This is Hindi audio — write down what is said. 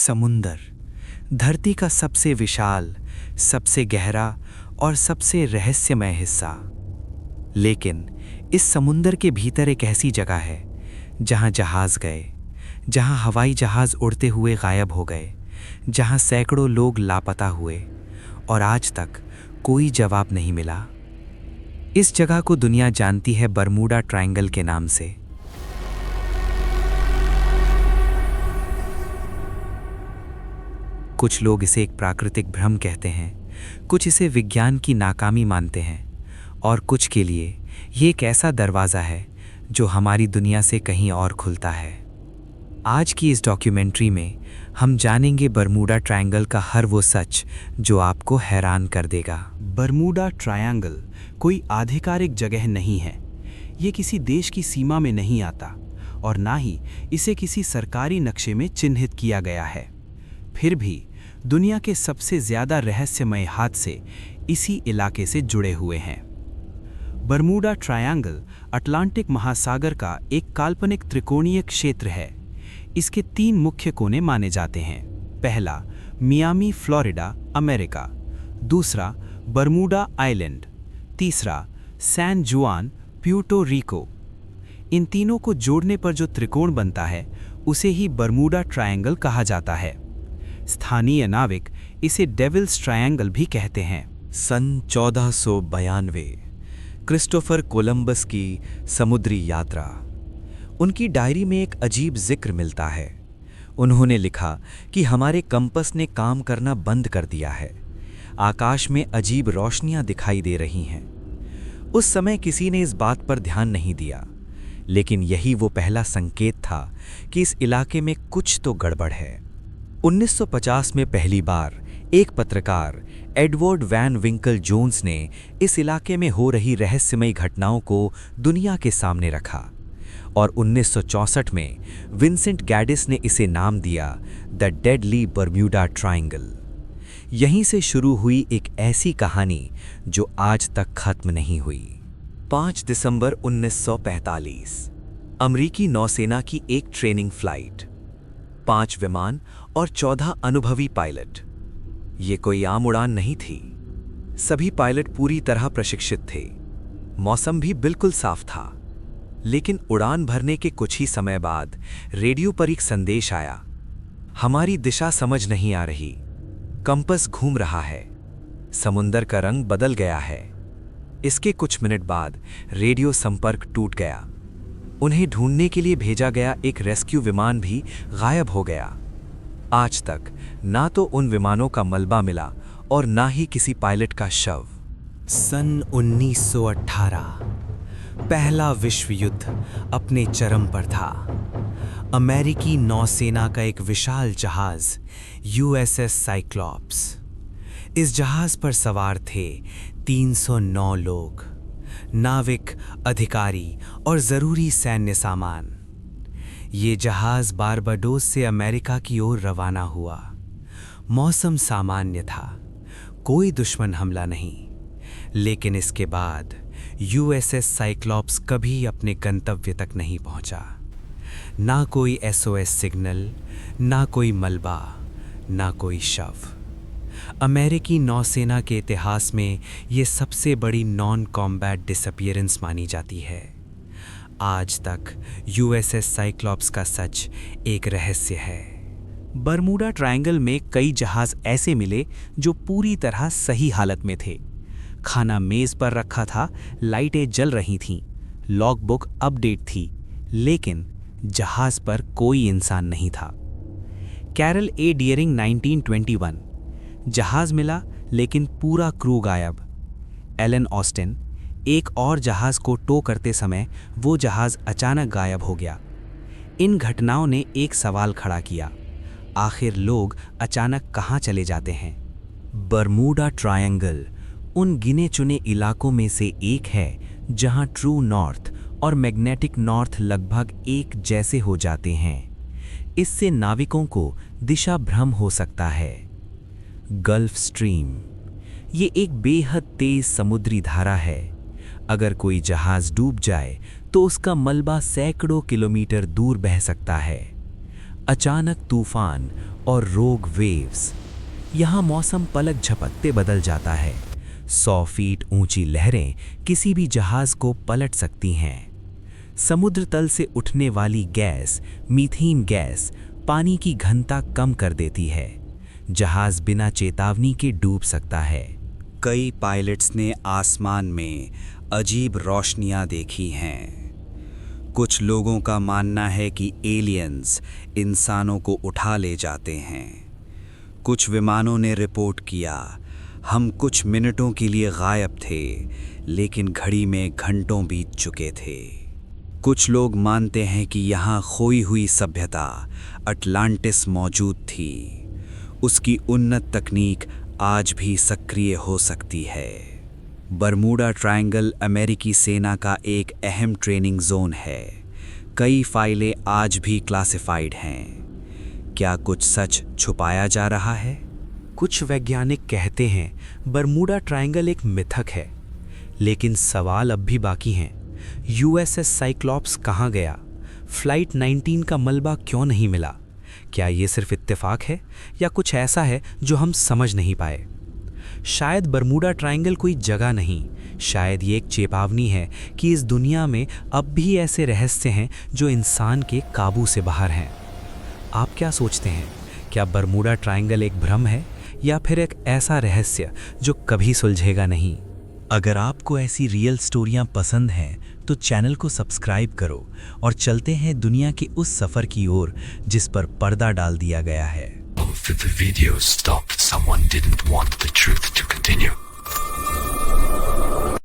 समुंदर, धरती का सबसे विशाल, सबसे गहरा और सबसे रहस्यमय हिस्सा। लेकिन इस समुंदर के भीतर एक ऐसी जगह है जहां जहाज गए, जहां हवाई जहाज उड़ते हुए गायब हो गए, जहां सैकड़ों लोग लापता हुए और आज तक कोई जवाब नहीं मिला। इस जगह को दुनिया जानती है बरमूडा ट्रायंगल के नाम से। कुछ लोग इसे एक प्राकृतिक भ्रम कहते हैं, कुछ इसे विज्ञान की नाकामी मानते हैं और कुछ के लिए ये एक ऐसा दरवाज़ा है जो हमारी दुनिया से कहीं और खुलता है। आज की इस डॉक्यूमेंट्री में हम जानेंगे बरमूडा ट्रायंगल का हर वो सच जो आपको हैरान कर देगा। बरमूडा ट्रायंगल कोई आधिकारिक जगह नहीं है। ये किसी देश की सीमा में नहीं आता और ना ही इसे किसी सरकारी नक्शे में चिन्हित किया गया है। फिर भी दुनिया के सबसे ज़्यादा रहस्यमय हादसे इसी इलाके से जुड़े हुए हैं। बरमूडा ट्रायंगल अटलांटिक महासागर का एक काल्पनिक त्रिकोणीय क्षेत्र है। इसके 3 मुख्य कोने माने जाते हैं। पहला, मियामी फ्लोरिडा, अमेरिका। दूसरा, बरमूडा आइलैंड। तीसरा, सैन जुआन, प्यूर्टो रिको। इन तीनों को जोड़ने पर जो त्रिकोण बनता है उसे ही बरमूडा ट्रायंगल कहा जाता है। स्थानीय नाविक इसे डेविल्स ट्रायंगल भी कहते हैं। सन 1492 क्रिस्टोफर कोलंबस की समुद्री यात्रा। उनकी डायरी में एक अजीब जिक्र मिलता है। उन्होंने लिखा कि हमारे कंपस ने काम करना बंद कर दिया है। आकाश में अजीब रोशनियां दिखाई दे रही हैं। उस समय किसी ने इस बात पर ध्यान नहीं दिया, लेकिन यही वो पहला संकेत था कि इस इलाके में कुछ तो गड़बड़ है। 1950 में पहली बार एक पत्रकार एडवर्ड वैन विंकल जोन्स ने इस इलाके में हो रही रहस्यमयी घटनाओं को दुनिया के सामने रखा और 1964 में विंसेंट गैडिस ने इसे नाम दिया द डेडली बरम्यूडा ट्रायंगल। यहीं से शुरू हुई एक ऐसी कहानी जो आज तक खत्म नहीं हुई। 5 दिसंबर 1945 अमेरिकी नौसेना की एक ट्रेनिंग फ्लाइट, 5 विमान और 14 अनुभवी पायलट। ये कोई आम उड़ान नहीं थी। सभी पायलट पूरी तरह प्रशिक्षित थे। मौसम भी बिल्कुल साफ था। लेकिन उड़ान भरने के कुछ ही समय बाद रेडियो पर एक संदेश आया। हमारी दिशा समझ नहीं आ रही। कंपस घूम रहा है। समुंदर का रंग बदल गया है। इसके कुछ मिनट बाद रेडियो संपर्क टूट गया। उन्हें ढूंढने के लिए भेजा गया एक रेस्क्यू विमान भी गायब हो गया। आज तक ना तो उन विमानों का मलबा मिला और ना ही किसी पायलट का शव। सन 1918 पहला विश्व युद्ध अपने चरम पर था। अमेरिकी नौसेना का एक विशाल जहाज यूएसएस साइक्लॉप्स। इस जहाज पर सवार थे 309 लोग, नाविक, अधिकारी और ज़रूरी सैन्य सामान। ये जहाज बारबाडोस से अमेरिका की ओर रवाना हुआ। मौसम सामान्य था, कोई दुश्मन हमला नहीं। लेकिन इसके बाद यूएसएस साइक्लॉप्स कभी अपने गंतव्य तक नहीं पहुंचा। ना कोई एसओएस सिग्नल, ना कोई मलबा, ना कोई शव। अमेरिकी नौसेना के इतिहास में ये सबसे बड़ी नॉन कॉम्बैट डिसअपीयरेंस मानी जाती है। आज तक यूएसएस साइक्लॉप्स का सच एक रहस्य है। बरमूडा ट्रायंगल में कई जहाज ऐसे मिले जो पूरी तरह सही हालत में थे। खाना मेज पर रखा था, लाइटें जल रही थीं, लॉगबुक अपडेट थी, लेकिन जहाज पर कोई इंसान नहीं था। कैरल ए डियरिंग 1921 जहाज मिला लेकिन पूरा क्रू गायब। एलन ऑस्टिन एक और जहाज को टो करते समय वो जहाज अचानक गायब हो गया। इन घटनाओं ने एक सवाल खड़ा किया, आखिर लोग अचानक कहाँ चले जाते हैं? बरमूडा ट्रायंगल उन गिने चुने इलाकों में से एक है जहां ट्रू नॉर्थ और मैग्नेटिक नॉर्थ लगभग एक जैसे हो जाते हैं। इससे नाविकों को दिशा भ्रम हो सकता है। गल्फ स्ट्रीम ये एक बेहद तेज समुद्री धारा है। अगर कोई जहाज डूब जाए तो उसका मलबा सैकड़ों किलोमीटर दूर बह सकता है। अचानक तूफान और रोग वेव्स। यहाँ मौसम पलक झपकते बदल जाता है। 100 फीट ऊंची लहरें किसी भी जहाज को पलट सकती हैं। समुद्र तल से उठने वाली गैस, मीथेन गैस, पानी की घनता कम कर देती है। जहाज बिना चेतावनी के डूब सकता है। कई पायलट्स ने आसमान में अजीब रोशनियां देखी हैं। कुछ लोगों का मानना है कि एलियंस इंसानों को उठा ले जाते हैं। कुछ विमानों ने रिपोर्ट किया, हम कुछ मिनटों के लिए गायब थे, लेकिन घड़ी में घंटों बीत चुके थे। कुछ लोग मानते हैं कि यहाँ खोई हुई सभ्यता अटलांटिस मौजूद थी। उसकी उन्नत तकनीक आज भी सक्रिय हो सकती है। बरमूडा ट्रायंगल अमेरिकी सेना का एक अहम ट्रेनिंग जोन है। कई फाइलें आज भी क्लासिफाइड हैं। क्या कुछ सच छुपाया जा रहा है? कुछ वैज्ञानिक कहते हैं बरमूडा ट्रायंगल एक मिथक है, लेकिन सवाल अब भी बाकी हैं। यूएसएस साइक्लॉप्स कहाँ गया? फ्लाइट 19 का मलबा क्यों नहीं मिला? क्या ये सिर्फ इत्तेफाक है या कुछ ऐसा है जो हम समझ नहीं पाए? शायद बरमूडा ट्रायंगल कोई जगह नहीं, शायद ये एक चेतावनी है कि इस दुनिया में अब भी ऐसे रहस्य हैं जो इंसान के काबू से बाहर हैं। आप क्या सोचते हैं? क्या बरमूडा ट्रायंगल एक भ्रम है या फिर एक ऐसा रहस्य जो कभी सुलझेगा नहीं? अगर आपको ऐसी रियल स्टोरियां पसंद हैं तो चैनल को सब्सक्राइब करो और चलते हैं दुनिया के उस सफ़र की ओर जिस पर पर्दा डाल दिया गया है। The video stopped. Someone didn't want the truth to continue.